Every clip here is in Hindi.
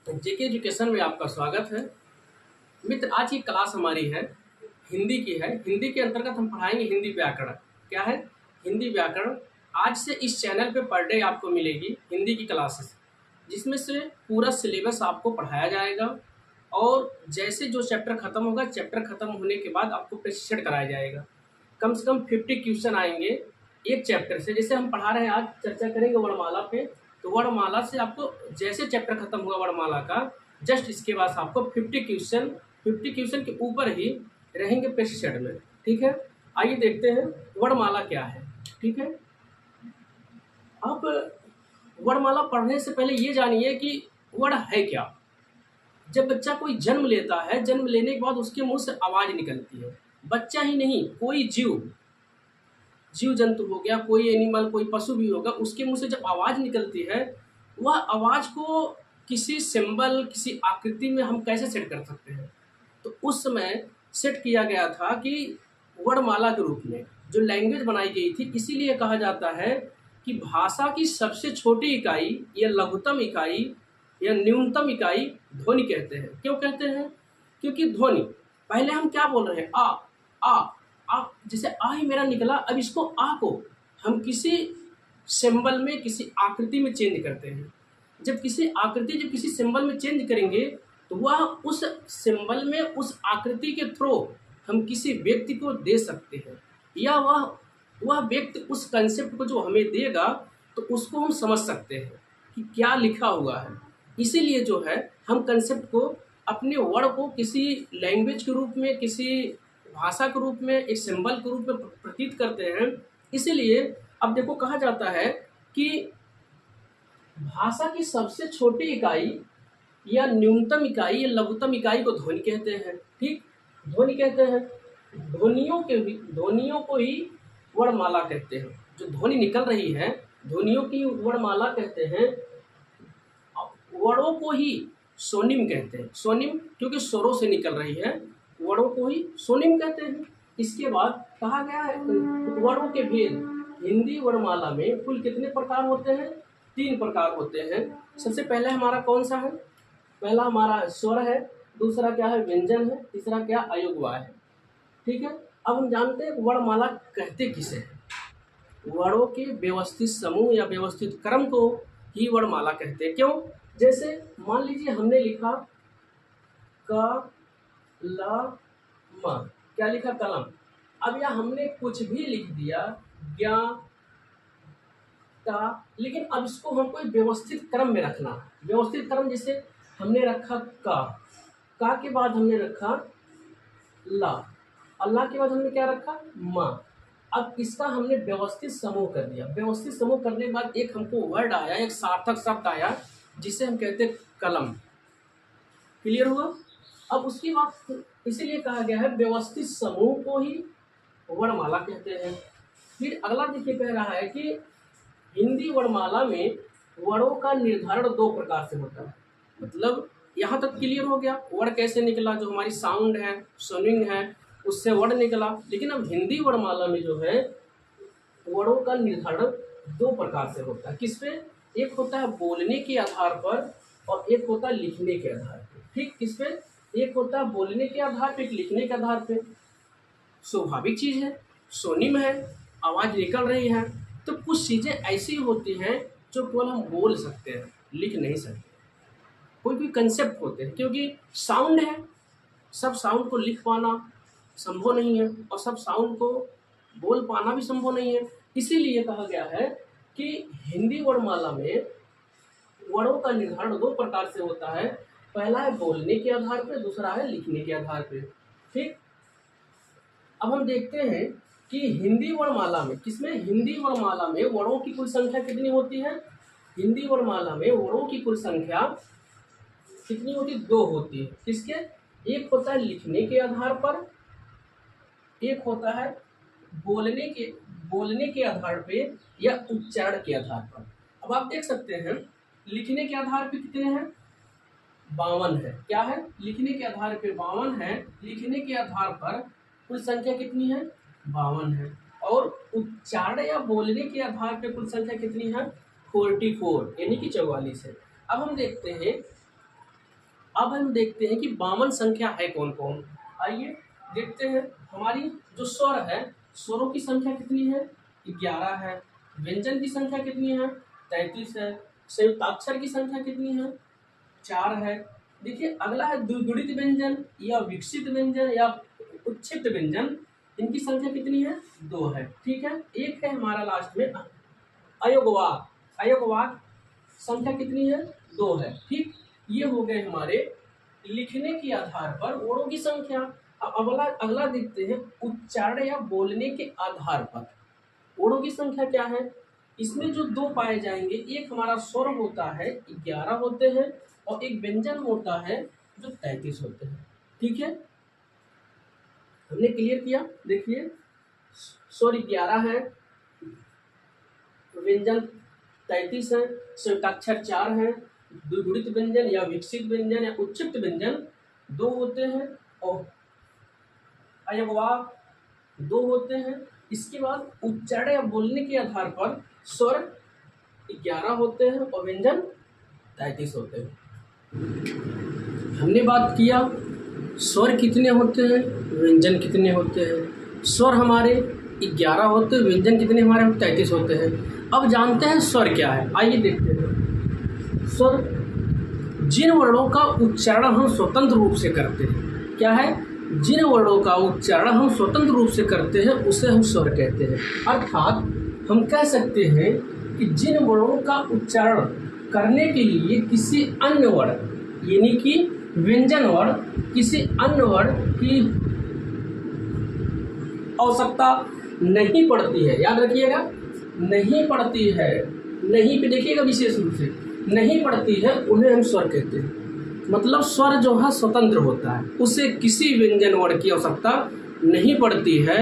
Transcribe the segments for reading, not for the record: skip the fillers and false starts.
जेके एजुकेशन में आपका स्वागत है। मित्र, आज की क्लास हमारी है हिंदी की है। हिंदी के अंतर्गत हम पढ़ाएंगे हिंदी व्याकरण। क्या है? हिंदी व्याकरण। आज से इस चैनल पे पर डे आपको मिलेगी हिंदी की क्लासेस, जिसमें से पूरा सिलेबस आपको पढ़ाया जाएगा और जैसे जो चैप्टर खत्म होगा, चैप्टर खत्म होने के बाद आपको प्रशिक्षण कराया जाएगा। कम से कम 50 क्वेश्चन आएंगे एक चैप्टर से। जैसे हम पढ़ा रहे हैं, आज चर्चा करेंगे वर्णमाला पे, तो वर्णमाला से आपको जैसे चैप्टर खत्म होगा वर्णमाला का, जस्ट इसके बाद आपको 50 क्वेश्चन के ऊपर ही रहेंगे प्रशिक्षण में। ठीक है, आइए देखते हैं वर्णमाला क्या है। ठीक है, अब वर्णमाला पढ़ने से पहले ये जानिए कि वर्ण है क्या। जब बच्चा कोई जन्म लेता है, जन्म लेने के बाद उसके मुंह से आवाज निकलती है। बच्चा ही नहीं, कोई जीव जंतु हो गया, कोई एनिमल, कोई पशु भी होगा, उसके मुंह से जब आवाज़ निकलती है, वह आवाज़ को किसी सिंबल, किसी आकृति में हम कैसे सेट कर सकते हैं। तो उस समय सेट किया गया था कि वर्णमाला के रूप में जो लैंग्वेज बनाई गई थी। इसीलिए कहा जाता है कि भाषा की सबसे छोटी इकाई या लघुतम इकाई या न्यूनतम इकाई ध्वनि कहते हैं। क्यों कहते हैं? क्योंकि ध्वनि, पहले हम क्या बोल रहे हैं, आ आ आ, जैसे आ ही मेरा निकला, अब इसको आ को हम किसी सिंबल में, किसी आकृति में चेंज करते हैं। जब किसी सिंबल में चेंज करेंगे तो वह उस सिंबल में, उस आकृति के थ्रू हम किसी व्यक्ति को दे सकते हैं, या वह व्यक्ति उस कंसेप्ट को जो हमें देगा तो उसको हम समझ सकते हैं कि क्या लिखा हुआ है। इसीलिए जो है हम कंसेप्ट को, अपने वर्ड को किसी लैंग्वेज के रूप में, किसी भाषा के रूप में, एक सिंबल के रूप में प्रतीत करते हैं। इसीलिए अब देखो, कहा जाता है कि भाषा की सबसे छोटी इकाई या न्यूनतम इकाई या लघुतम इकाई को ध्वनि कहते हैं। ठीक, ध्वनि कहते हैं। ध्वनियों को ही वर्णमाला कहते हैं। जो ध्वनि निकल रही है, ध्वनियों की वर्णमाला कहते हैं। वर्णों को ही स्वनिम कहते हैं। स्वनिम क्योंकि स्वरों से निकल रही है, वर्णों को ही स्वनिम कहते हैं। इसके बाद कहा गया है वर्णों के भेद। हिंदी वर्णमाला में कुल कितने प्रकार होते हैं? 3 प्रकार होते हैं। सबसे पहले हमारा कौन सा है? पहला हमारा स्वर है, दूसरा क्या है, व्यंजन है, तीसरा क्या, अयोगवाय है। ठीक है, अब हम जानते हैं वर्णमाला कहते किसे हैं। वर्णों के व्यवस्थित समूह या व्यवस्थित क्रम को ही वर्णमाला कहते हैं। क्यों? जैसे मान लीजिए हमने लिखा क ल म, क्या लिखा, कलम। अब यह हमने कुछ भी लिख दिया, ज्ञ ता, लेकिन अब इसको हमको एक व्यवस्थित क्रम में रखना है। व्यवस्थित क्रम जैसे हमने रखा का के बाद हमने रखा ला, अल्लाह के बाद हमने क्या रखा, म। अब इसका हमने व्यवस्थित समूह कर दिया। व्यवस्थित समूह करने के बाद एक हमको वर्ड आया, एक सार्थक शब्द आया, जिसे हम कहते हैं कलम। क्लियर हुआ? अब उसकी बात, इसीलिए कहा गया है व्यवस्थित समूह को ही वर्णमाला कहते हैं। फिर अगला देखिए, कह रहा है कि हिंदी वर्णमाला में वर्णों का निर्धारण 2 प्रकार से होता है। मतलब यहाँ तक क्लियर हो गया, वर्ड कैसे निकला, जो हमारी साउंड है, स्विंग है, उससे वर्ड निकला। लेकिन अब हिंदी वर्णमाला में जो है वर्णों का निर्धारण 2 प्रकार से होता है। किस पे? एक होता है बोलने के आधार पर और एक होता है लिखने के आधार पर। ठीक, किस पे? एक होता है बोलने के आधार पे, एक लिखने के आधार पे। स्वाभाविक चीज है, स्वनिम है, आवाज निकल रही है, तो कुछ चीजें ऐसी होती हैं जो केवल हम बोल सकते हैं, लिख नहीं सकते। कोई कंसेप्ट होते हैं, क्योंकि साउंड है, सब साउंड को लिख पाना संभव नहीं है और सब साउंड को बोल पाना भी संभव नहीं है। इसीलिए कहा गया है कि हिंदी वर्णमाला में वर्णों का निर्धारण 2 प्रकार से होता है। पहला है बोलने के आधार पर, दूसरा है लिखने के आधार पर। ठीक, अब हम देखते हैं कि हिंदी वर्णमाला में, किसमें, हिंदी वर्णमाला में वर्णों की कुल संख्या कितनी होती है? हिंदी वर्णमाला में वर्णों की कुल संख्या कितनी होती है? 2 होती है। किसके? एक होता है लिखने के आधार पर, एक होता है बोलने के आधार पे या उच्चारण के आधार पर। अब आप देख सकते हैं लिखने के आधार पे कितने हैं? 52 है। क्या है? लिखने के आधार पे 52 है। लिखने के आधार पर कुल संख्या कितनी है? 52 है। और उच्चारण या बोलने के आधार पे कुल संख्या कितनी है? 44, यानी कि 44 है। अब हम देखते हैं अब हम देखते हैं कि बावन संख्या है कौन कौन। आइए देखते हैं। हमारी जो स्वर है, स्वरों की संख्या कितनी है? 11 है। व्यंजन की संख्या कितनी है? 33 है। संयुक्ताक्षर की संख्या कितनी है? 4 है। देखिए अगला है द्विगुणित व्यंजन या विकसित व्यंजन या उच्छिष्ट व्यंजन, इनकी संख्या कितनी है? 2 है। ठीक है। एक है हमारा लास्ट में अयोगवाक। अयोगवाक संख्या कितनी है? 2 है। ठीक, ये हो गए हमारे लिखने के आधार पर वर्णों की संख्या। अब अगला देखते हैं उच्चारण या बोलने के आधार पर वर्णों की संख्या क्या है। इसमें जो 2 पाए जाएंगे, एक हमारा स्वर होता है 11 होते हैं और एक व्यंजन होता है जो 33 होते हैं। ठीक है, हमने क्लियर किया। देखिए स्वर 11 है, व्यंजन 33 है, संयुक्ताक्षर 4 है, द्विगुणित व्यंजन या विकसित व्यंजन या उच्छिष्ट व्यंजन 2 होते हैं और अयोगवाक 2 होते हैं। इसके बाद उच्चारण या बोलने के आधार पर स्वर 11 होते हैं और व्यंजन 33 होते हैं। हमने बात किया स्वर कितने होते हैं, व्यंजन कितने होते हैं। स्वर हमारे 11 होते हैं, व्यंजन कितने हमारे 33 होते हैं। अब जानते हैं स्वर क्या है। आइए देखते हैं। स्वर जिन वर्णों का उच्चारण हम स्वतंत्र रूप से करते हैं। क्या है? जिन वर्णों का उच्चारण हम स्वतंत्र रूप से करते हैं उसे हम स्वर कहते हैं। अर्थात हम कह सकते हैं कि जिन वर्णों का उच्चारण करने के लिए किसी अन्य वर्ण यानी कि व्यंजन वर्ण किसी अन्य वर्ण की आवश्यकता नहीं पड़ती है। याद रखिएगा, नहीं पड़ती है, नहीं पे देखिएगा विशेष रूप से नहीं पड़ती है, उन्हें हम स्वर कहते हैं। मतलब स्वर जो है स्वतंत्र होता है, उसे किसी व्यंजन वर्ण की आवश्यकता नहीं पड़ती है,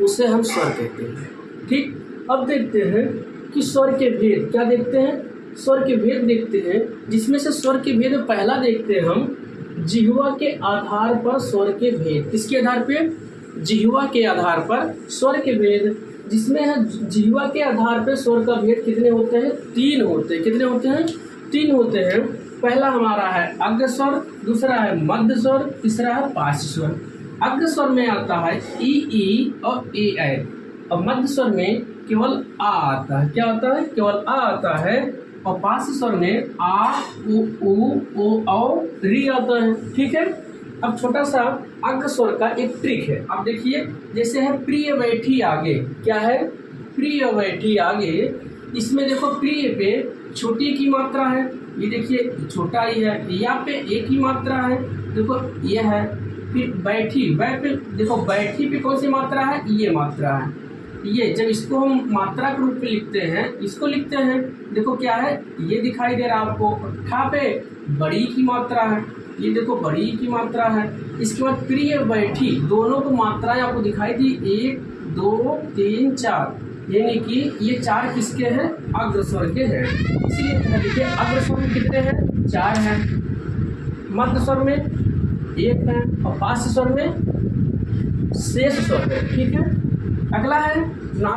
उसे हम स्वर कहते हैं। ठीक, अब देखते हैं कि स्वर के भेद। क्या देखते हैं? स्वर के भेद देखते हैं, जिसमें से स्वर के भेद पहला देखते हैं हम जिह्वा के आधार पर स्वर के भेद। किसके आधार पे? जिह्वा के आधार पर स्वर के भेद, जिसमें है जिह्वा के आधार पर स्वर का भेद कितने होते हैं? 3 होते हैं। कितने होते हैं? 3 होते हैं। पहला हमारा है अग्र स्वर, दूसरा है मध्य स्वर, तीसरा है पार्श्व स्वर। अग्र स्वर में आता है ई और ए और मध्य स्वर में केवल आ आता है। क्या आता है? केवल आ आता है। और पार्श्व स्वर में आ उ औ री आता है। ठीक है। अब छोटा सा अग्र स्वर का एक ट्रिक है। आप देखिए, जैसे है प्रिय बैठी आगे। क्या है? प्रिय बैठी आगे। इसमें देखो प्रिय पे छोटी की मात्रा है, ये देखिए छोटा ही है। यहाँ पे एक ही मात्रा है, देखो ये है। फिर बैठी, पे देखो बैठी पे कौन सी मात्रा है? ये मात्रा है। ये जब इसको हम मात्रा के रूप में लिखते हैं, इसको लिखते हैं, देखो क्या है? ये दिखाई दे रहा है आपको। ठा पे बड़ी की मात्रा है, ये देखो बड़ी की मात्रा है। इसके बाद प्रिय बैठी, दोनों को मात्राएं आपको दिखाई दी, 1 2 3 4, यानी कि ये 4 किसके हैं? अग्र स्वर के हैं। इसलिए देखिए अग्र स्वर में कितने हैं? 4 हैं। मध्य स्वर में 1 है और पार्श्व स्वर में शेष स्वर है। ठीक है। अगला है